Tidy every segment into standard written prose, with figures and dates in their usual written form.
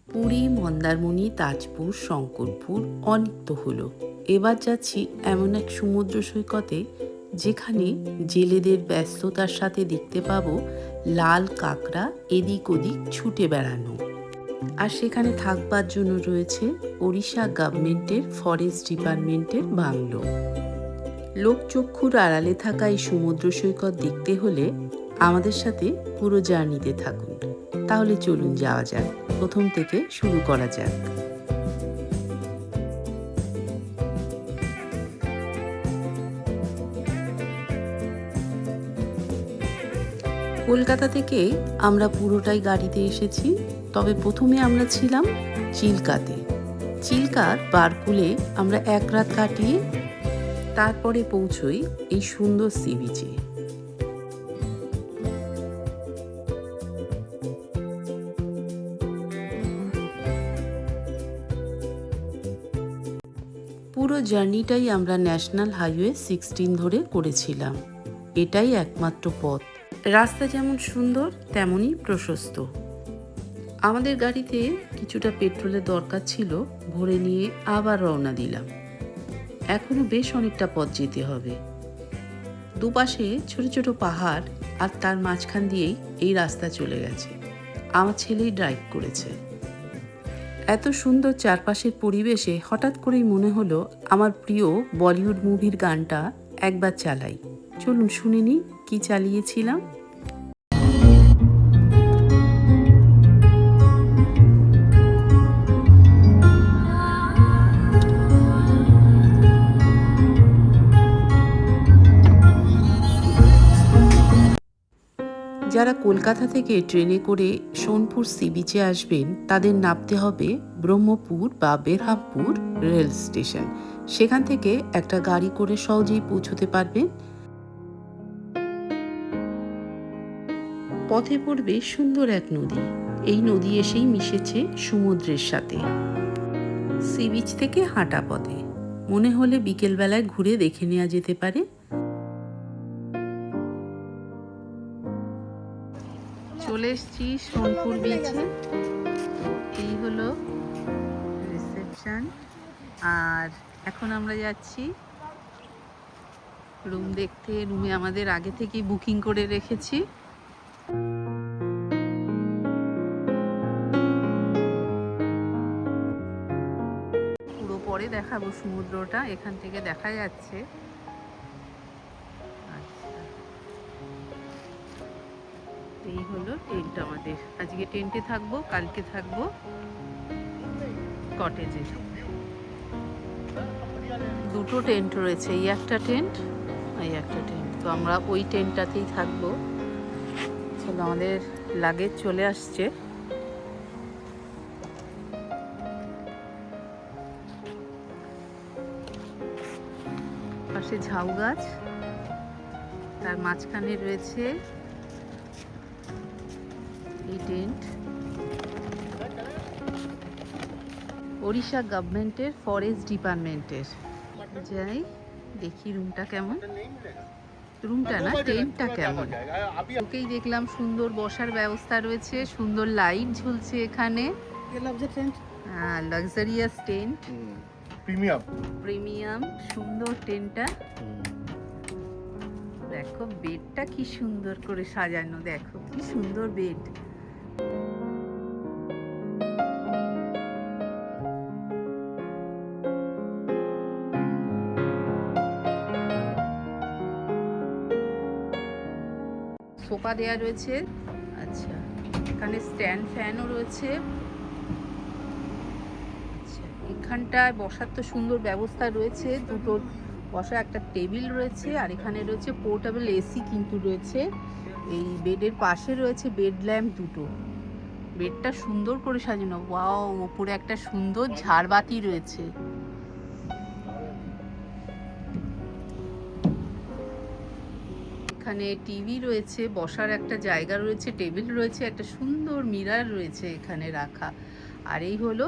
পুরী, মন্দারমণি, তাজপুর, শঙ্করপুর অনেক তো হলো। এবার যাচ্ছি এমন এক সমুদ্র সৈকতে যেখানে জেলেদের ব্যস্ততার সাথে দেখতে পাবো লাল কাঁকড়া এদিক ওদিক ছুটে বেড়ানো। আর সেখানে থাকবার জন্য রয়েছে ওড়িশা গভর্নমেন্টের ফরেস্ট ডিপার্টমেন্টের বাংলো। লোকচক্ষুর আড়ালে থাকা এই সমুদ্র সৈকত দেখতে হলে আমাদের সাথে পুরো জার্নিতে থাকুন। তাহলে চলুন যাওয়া যাক, প্রথম থেকে শুরু করা যাক। কলকাতা থেকে আমরা পুরোটাই গাড়িতে এসেছি, তবে প্রথমে আমরা ছিলাম চিল্কাতে। চিল্কার বারকুলে আমরা এক রাত কাটিয়ে তারপরে পৌঁছই এই সুন্দর সি বিচে। পুরো জার্নিটাই আমরা ন্যাশনাল হাইওয়ে 16 ধরে করেছিলাম। এটাই একমাত্র পথ। রাস্তা যেমন সুন্দর তেমনই প্রশস্ত। আমাদের গাড়িতে কিছুটা পেট্রোলের দরকার ছিল, ভরে নিয়ে আবার রওনা দিলাম। এখনো বেশ অনেকটা পথ যেতে হবে। দুপাশে ছোট ছোট পাহাড় আর তার মাঝখান দিয়েই এই রাস্তা চলে গেছে। আমার ছেলেই ড্রাইভ করেছে। এত সুন্দর চারপাশের পরিবেশে হঠাৎ করেই মনে হলো আমার প্রিয় বলিউড মুভির গানটা একবার চালাই। চলুন শুনে নিই কি চালিয়েছিলাম। যারা কলকাতা থেকে ট্রেনে করে সোনপুর সি বিচে আসবেন তাদের নামতে হবে ব্রহ্মপুর বা বেরহামপুর রেল স্টেশন। সেখান থেকে একটা গাড়ি করে সহজেই পৌঁছতে পারবেন। পথে পড়বে সুন্দর এক নদী। এই নদী এসেই মিশেছে সমুদ্রের সাথে। সি বিচ থেকে হাঁটা পথে মনে হলে বিকেলবেলায় ঘুরে দেখে নেওয়া যেতে পারে। চলে এসেছি সোনপুর বিচে। এই হলো রিসেপশন, আর এখন আমরা যাচ্ছি রুম দেখতে। রুমে আমাদের আগে থেকেই বুকিং করে রেখেছি। পুরো পরে দেখাবো সমুদ্রটা, এখান থেকে দেখা যাচ্ছে। এই হলো টেন্ট আমাদের। আজকে টেন্টে থাকবো, কালকে থাকবো কটেজে। দুটো টেন্ট রয়েছে, এই একটা টেন্ট, এই একটা টেন্ট। তো আমরা ওই টেন্টটাতেই থাকবো। চলো, আমাদের লাগেজ চলে আসছে। পাশে ঝাউ গাছ, তার মাঝখানে রয়েছে এই টেন্ট। ওড়িশা গভর্নমেন্টের ফরেস্ট ডিপার্টমেন্টের। যাই দেখি রুমটা কেমন। রুমটা না, টেন্টটা কেমন। ওকেই দেখলাম সুন্দর বসার ব্যবস্থা রয়েছে, সুন্দর লাইট ঝুলছে এখানে। লাক্সারিয়াস টেন্ট, প্রিমিয়াম সুন্দর টেন্টটা। দেখো বেডটা কি সুন্দর করে সাজানো, দেখো কি সুন্দর বেড। সোফা দেয়া রয়েছে। আচ্ছা, এখানে স্ট্যান্ড ফ্যানও রয়েছে। আচ্ছা, এখানটায় বসার তো সুন্দর ব্যবস্থা রয়েছে। দুটো বসার একটা টেবিল রয়েছে, আর এখানে রয়েছে পোর্টেবল এসি কিন্তু রয়েছে। এই বেডের পাশে রয়েছে বেড ল্যাম্প দুটো। বেডটা সুন্দর করে সাজানো। ওয়াও, ওপরে একটা সুন্দর ঝাড়বাতি রয়েছে। এখানে টিভি রয়েছে, বসার একটা জায়গা রয়েছে, টেবিল রয়েছে, একটা সুন্দর মিরর রয়েছে এখানে রাখা। আর এই হলো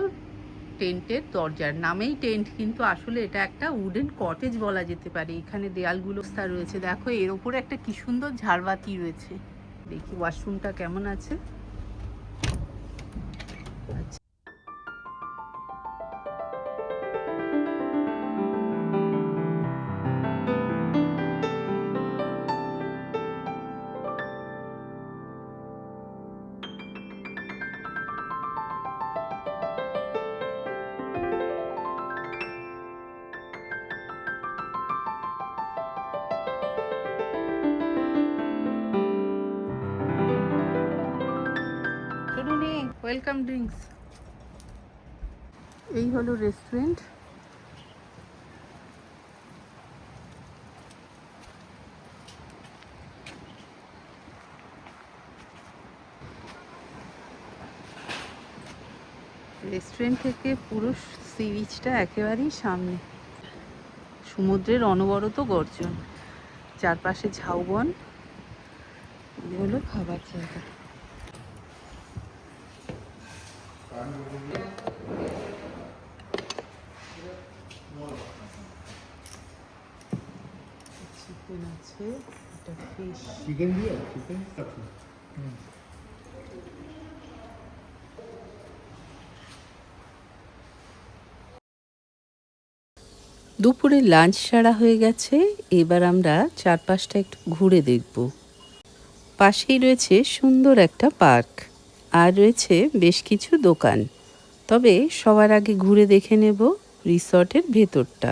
টেন্টের দরজার নামেই টেন্ট, কিন্তু আসলে এটা একটা উডেন কটেজ বলা যেতে পারে। এখানে দেয়ালগুলো রয়েছে, দেখো এর উপরে একটা কি সুন্দর ঝাড়বাতি রয়েছে। দেখি ওয়াশরুমটা কেমন আছে। Welcome drinks. এই হলো রেস্টুরেন্ট। রেস্টুরেন্ট থেকে পুরো সি বিচটা একেবারেই সামনে, সমুদ্রের অনবরত গর্জন, চারপাশে ঝাউবন। এই হলো খাবার জায়গা। চিকেন আছে, এটা ফিশ। চিকেন দিয়ে চিকেন দুপুরে লাঞ্চ সারা হয়ে গেছে, এবার আমরা চারপাশটা একটু ঘুরে দেখব। পাশেই রয়েছে সুন্দর একটা পার্ক, আর রয়েছে বেশ কিছু দোকান। তবে সবার আগে ঘুরে দেখে নেব রিসর্টের ভেতরটা।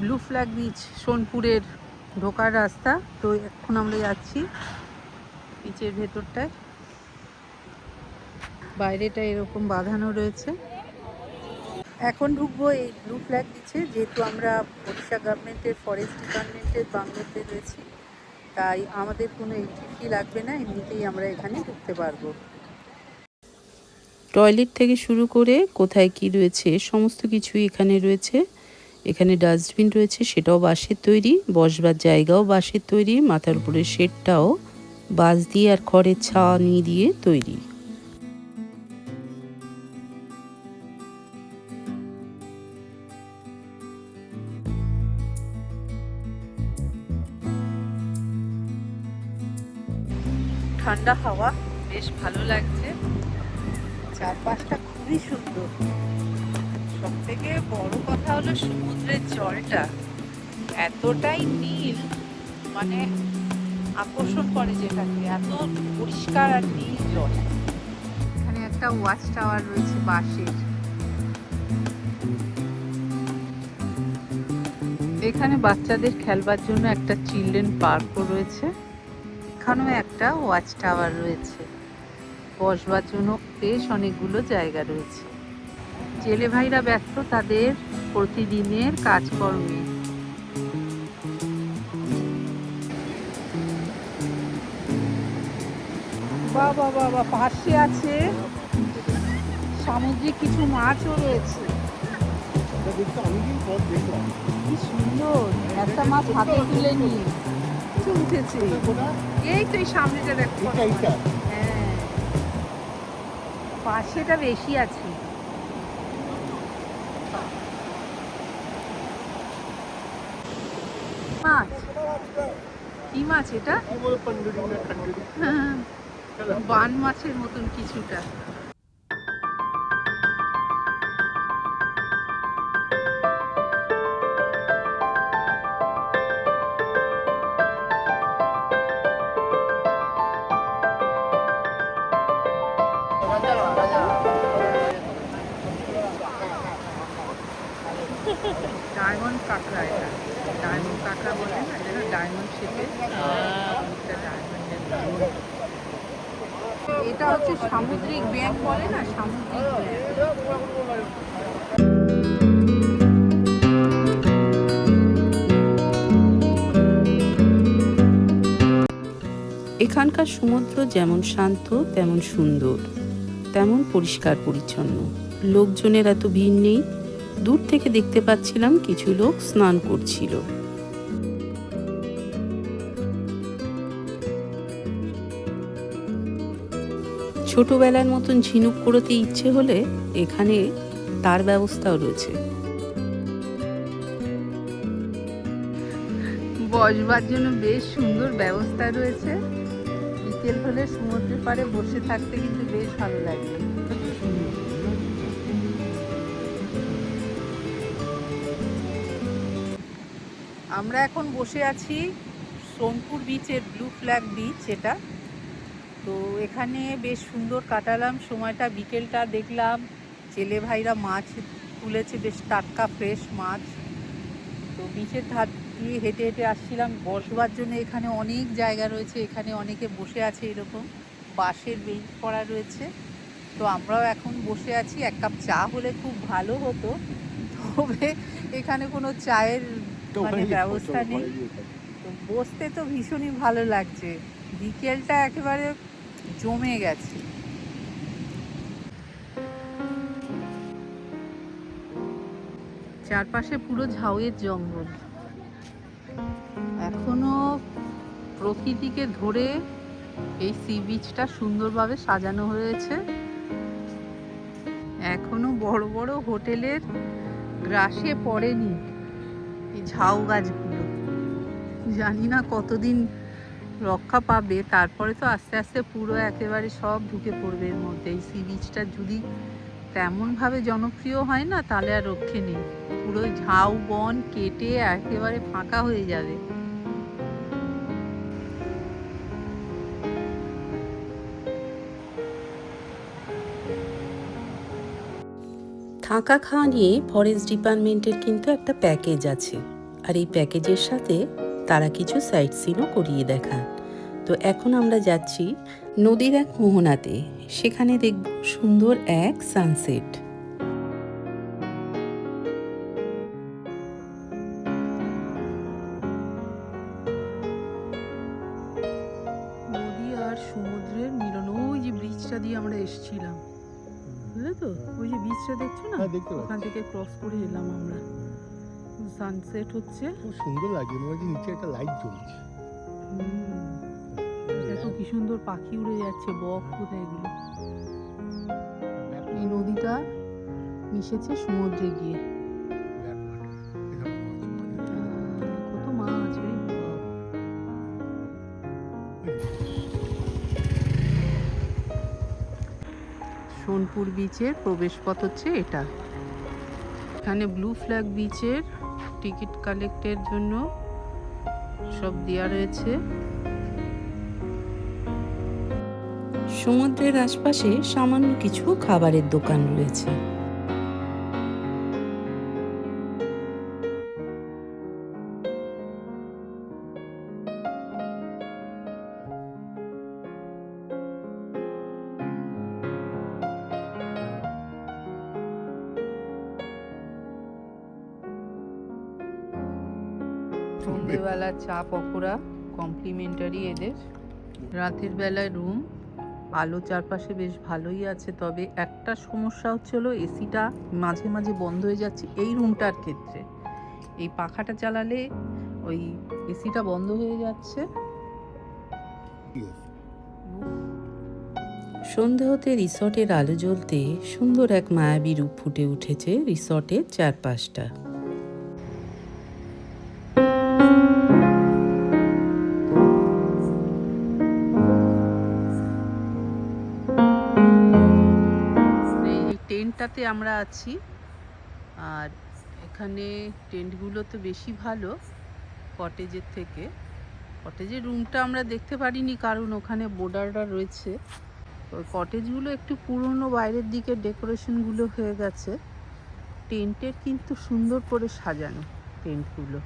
ব্লু ফ্ল্যাগ বিচ সোনপুরের ঢোকার রাস্তা। তো এখন আমরা যাচ্ছি বিচের ভেতরটায়। বাইরেটা এরকম বাঁধানো রয়েছে। এখন ঢুকবো এই ব্লু ফ্ল্যাগ বিচে, যেহেতু আমরা ওড়িশা গভর্নমেন্টের ফরেস্ট ডিপার্টমেন্টের বাংলোতে রয়েছি, তাই আমাদের কোনো এন্ট্রি ফি লাগবে না, এমনিতেই আমরা এখানে ঢুকতে পারবো। টয়লেট থেকে শুরু করে কোথায় কি রয়েছে সমস্ত কিছুই এখানে রয়েছে। এখানে ডাস্টবিন রয়েছে, সেটাও বাঁশের তৈরি। বসবার জায়গাও বাঁশের তৈরি। মাথার উপরে শেডটাও বাঁশ দিয়ে আর খড়ের ছাউনি দিয়ে তৈরি। ঠান্ডা হাওয়া, বেশ ভালো লাগছে। চারপাশটা খুবই সুন্দর। সব থেকে বড় কথা হলো সমুদ্রের জলটা এতটাই নীল, মানে আকর্ষণ করে যেটাকে, এত পরিষ্কার আর নীল জল। এখানে একটা ওয়াচ টাওয়ার রয়েছে বাঁশের। এখানে বাচ্চাদের খেলবার জন্য একটা চিলড্রেন পার্কও রয়েছে। এখানেও একটা ওয়াচ টাওয়ার রয়েছে। বসবার জন্য বেশ অনেকগুলো জায়গা রয়েছে। জেলে ভাইরা ব্যস্ত তাদের প্রতিদিনের কাজকর্মে। বাবা বাবা, পাশে আছে সামুদ্রিক কিছু মাছও রয়েছে। কি সুন্দর, একটা মাছ হাতে তুলে নিয়ে উঠেছে। এই তো এই সামনেটা দেখো। হ্যাঁ, পাশেটা বেশি আছে। মাছ, কি মাছ এটা? বান মাছের মতন কিছুটা। ডায়মন্ড কাঁকড়া, এটা ডায়মন্ড কাঁকড়া বলে না, এটা ডায়মন্ড শেপের। এটা হচ্ছে সামুদ্রিক ব্যাঙ বলে না, সামুদ্রিক এখানকার সমুদ্র যেমন শান্ত, তেমন সুন্দর, তেমন পরিষ্কার পরিচ্ছন্ন। লোকজনের এত ভিড় নেই। দূর থেকে দেখতে পাচ্ছিলাম কিছু লোক স্নান করছিল। ছোটবেলার মতন ঝিনুক করতে ইচ্ছে হলে এখানে তার ব্যবস্থাও রয়েছে। বসবার জন্য বেশ সুন্দর ব্যবস্থা রয়েছে। বিকেল হলে সমুদ্রের পাড়ে বসে থাকতে কিন্তু বেশ ভালো লাগে। আমরা এখন বসে আছি সোনপুর বিচের ব্লু ফ্ল্যাগ বিচ এটা। তো এখানে বেশ সুন্দর কাটালাম সময়টা, বিকেলটা দেখলাম জেলে ভাইরা মাছ তুলেছে, বেশ টাটকা ফ্রেশ মাছ। তো বিচের ধার দিয়ে হেঁটে হেঁটে আসছিলাম। বসবার জন্য এখানে অনেক জায়গা রয়েছে, এখানে অনেকে বসে আছে, এরকম বাঁশের বেঞ্চ করা রয়েছে। তো আমরাও এখন বসে আছি। এক কাপ চা হলে খুব ভালো হতো, তবে এখানে কোনো চায়ের মানে ব্যবস্থা নেই। তো বসতে তো ভীষণই ভালো লাগছে, বিকেলটা একেবারে জমে গেছে। চারপাশে পুরো ঝাউয়ের জঙ্গল, এখনো প্রকৃতিকে ধরে এই সি বিচটা সুন্দরভাবে সাজানো হয়েছে। এখনো বড় বড় হোটেলের গ্রাসে পড়েনি এই ঝাউ গাছগুলো। জানি না কতদিন রক্ষা পাবে, তারপরে তো আস্তে আস্তে পুরো একেবারে সব ঢুকে পড়বে এর মধ্যে। এই সি বিচটা যদি তেমনভাবে জনপ্রিয় হয় না, তাহলে আর রক্ষে নেই, পুরো ঝাউ বন কেটে একেবারে ফাঁকা হয়ে যাবে। থাকা খাওয়া নিয়ে ফরেস্ট ডিপার্টমেন্টের কিন্তু একটা প্যাকেজ আছে, আর এই প্যাকেজের সাথে তারা কিছু সাইট সিনও করিয়ে দেখান। তো এখন আমরা যাচ্ছি নদীর এক মোহনাতে, সেখানে দেখব সুন্দর এক সানসেট। নদী আর সমুদ্রের মিলন, ওই যে ব্রিজটা দিয়ে আমরা এসেছিলাম, বুঝলে তো, ওই যে বিচটা দেখছো না, ওখান থেকে ক্রস করে এলাম আমরা। সানসেট হচ্ছে, খুব সুন্দর লাগে, মনে হচ্ছে নিচে একটা লাইট জ্বলছে। দেখো কি সুন্দর পাখি উড়ে যাচ্ছে, বক কোথায় এগুলো। এই নদীটা মিশেছে সমুদ্রে গিয়ে, কত মাছ। সোনপুর বিচের প্রবেশপথ হচ্ছে এটা। এখানে ব্লু ফ্ল্যাগ বিচের টিকিট কালেক্টের জন্য সব দেওয়া রয়েছে। সমুদ্রের আশপাশে সামান্য কিছু খাবারের দোকান রয়েছে। সন্ধ্যেবেলা চা পকোড়া কমপ্লিমেন্টারি এদের। রাতের বেলায় রুম, আলো চারপাশে বেশ ভালোই আছে, তবে একটা সমস্যা হচ্ছিল এসিটা মাঝে মাঝে বন্ধ হয়ে যাচ্ছে এই রুমটার ক্ষেত্রে। এই পাখাটা চালালে ওই এসিটা বন্ধ হয়ে যাচ্ছে। সন্ধে হতে রিসর্টের আলো জ্বলতে সুন্দর এক মায়াবী রূপ ফুটে উঠেছে রিসর্টের চারপাশটা। টেন্টটাতে আমরা আছি, আর এখানে টেন্টগুলো তো বেশি ভালো কটেজের থেকে। কটেজের রুমটা আমরা দেখতে পারিনি, কারণ ওখানে বোর্ডাররা রয়েছে। ওই কটেজগুলো একটু পুরনো, বাইরের দিকে ডেকোরেশনগুলো হয়ে গেছে। টেন্টের কিন্তু সুন্দর করে সাজানো টেন্টগুলো।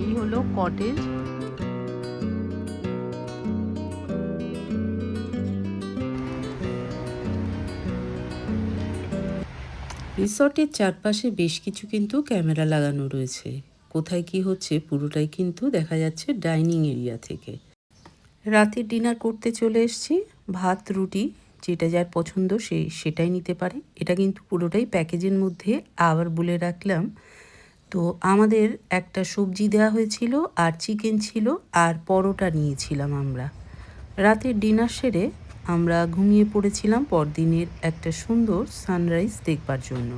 এই হলো কটেজ। রিসর্টের চারপাশে বেশ কিছু কিন্তু ক্যামেরা লাগানো রয়েছে। কোথায় কি হচ্ছে পুরোটাই কিন্তু দেখা যাচ্ছে ডাইনিং এরিয়া থেকে। রাতের ডিনার করতে চলে এসেছি। ভাত রুটি যেটা যার পছন্দ সেটাই নিতে পারে। এটা কিন্তু পুরোটাই প্যাকেজের মধ্যে। আবার বলে রাখলাম, তো আমাদের একটা সবজি দেওয়া হয়েছিল, আর চিকেন ছিল, আর পরোটা নিয়েছিলাম আমরা। রাতের ডিনার সেরে আমরা ঘুমিয়ে পড়েছিলাম পরদিনের একটা সুন্দর সানরাইজ দেখবার জন্য।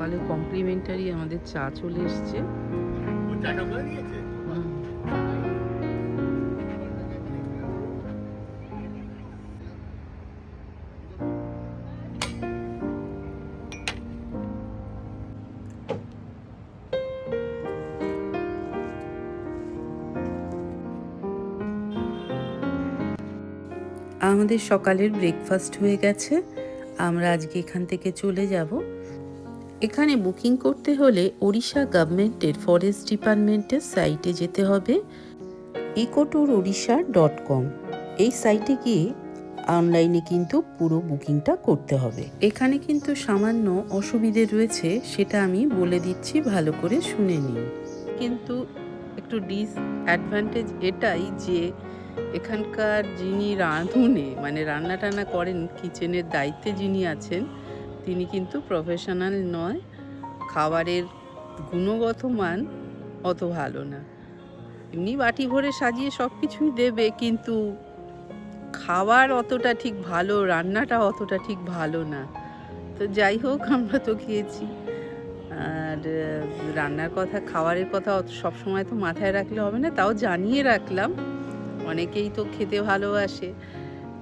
সকালে কমপ্লিমেন্টারি আমাদের চা চলে এসছে। ও চাটা করে নিয়েছে। আমাদের সকালের ব্রেকফাস্ট হয়ে গেছে। আমরা আজকে এখান থেকে চলে যাব। এখানে বুকিং করতে হলে ওড়িশা গভর্নমেন্টের ফরেস্ট ডিপার্টমেন্টের সাইটে যেতে হবে, ecotourorissa.com। এই সাইটে গিয়ে অনলাইনে কিন্তু পুরো বুকিংটা করতে হবে। এখানে কিন্তু সামান্য অসুবিধে রয়েছে, সেটা আমি বলে দিচ্ছি, ভালো করে শুনে নিন। কিন্তু একটু ডিসঅ্যাডভান্টেজ এটাই যে এখানকার যিনি রাঁধুনে মানে রান্না টান্না করেন, কিচেনের দায়িত্বে যিনি আছেন, তিনি কিন্তু প্রফেশনাল নয়। খাবারের গুণগত মান অত ভালো না। এমনি বাটি ভরে সাজিয়ে সব কিছুই দেবে, কিন্তু খাবার অতটা ঠিক ভালো, রান্নাটা অতটা ঠিক ভালো না। তো যাই হোক, আমরা তো খেয়েছি। আর রান্নার কথা, খাবারের কথা অত সবসময় তো মাথায় রাখলে হবে না, তাও জানিয়ে রাখলাম। অনেকেই তো খেতে ভালোবাসে,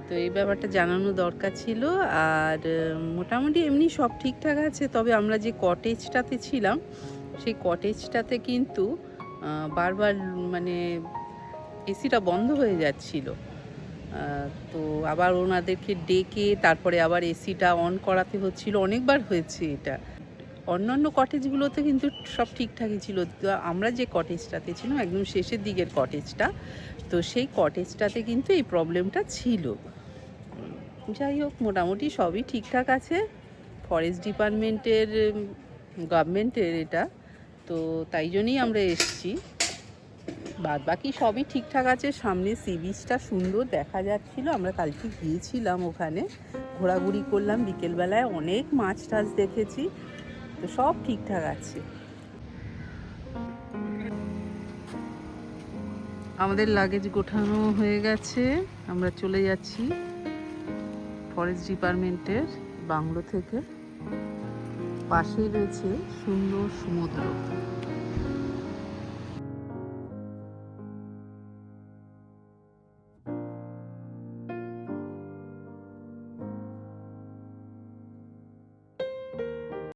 তো এই ব্যাপারটা জানানো দরকার ছিল। আর মোটামুটি এমনি সব ঠিকঠাক আছে। তবে আমরা যে কটেজটাতে ছিলাম, সেই কটেজটাতে কিন্তু বারবার মানে এসিটা বন্ধ হয়ে যাচ্ছিল। তো আবার ওনাদেরকে ডেকে তারপরে আবার এসিটা অন করাতে হচ্ছিল, অনেকবার হয়েছে এটা। অন্যান্য কটেজগুলোতে কিন্তু সব ঠিকঠাকই ছিল। তো আমরা যে কটেজটাতে ছিলাম, একদম শেষের দিকের কটেজটা, তো সেই কটেজটাতে কিন্তু এই প্রবলেমটা ছিল। যাই হোক, মোটামুটি সবই ঠিকঠাক আছে। ফরেস্ট ডিপার্টমেন্টের গভর্নমেন্টের এটা, তো তাই জন্যই আমরা এসেছি। বাদ বাকি সবই ঠিকঠাক আছে। সামনে সি বিচটা সুন্দর দেখা যাচ্ছিল। আমরা কালকে গিয়েছিলাম, ওখানে ঘোরাঘুরি করলাম বিকেলবেলায়, অনেক মাছ টাছ দেখেছি। তো সব ঠিকঠাক আছে। আমাদের লাগেজ গোছানো হয়ে গেছে, আমরা চলে যাচ্ছি ফরেস্ট ডিপার্টমেন্টের বাংলো থেকে। পাশেই রয়েছে সুন্দর সমুদ্র।